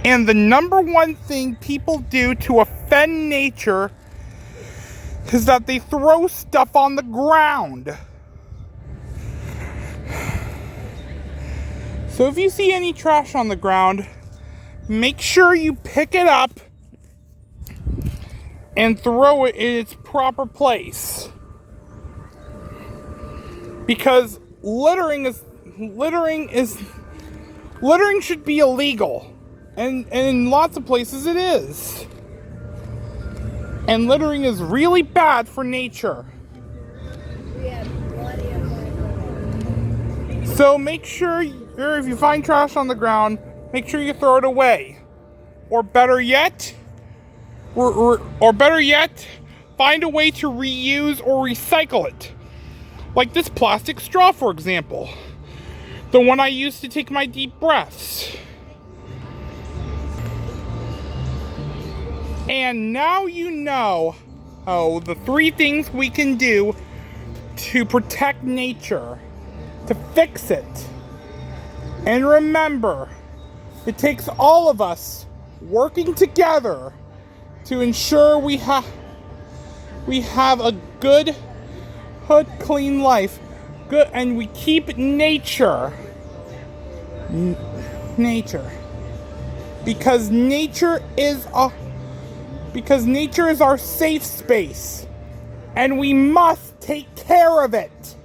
And the number one thing people do to offend nature is that they throw stuff on the ground. So if you see any trash on the ground, make sure you pick it up and throw it in its proper place. Because littering should be illegal. And in lots of places it is. And littering is really bad for nature. So make sure, if you find trash on the ground, make sure you throw it away. Or better yet, find a way to reuse or recycle it. Like this plastic straw, for example. The one I use to take my deep breaths. And now you know the 3 things we can do to protect nature, to fix it. And remember, it takes all of us working together to ensure we have a good, clean life. Good, and we keep nature. Because nature is our safe space, and we must take care of it.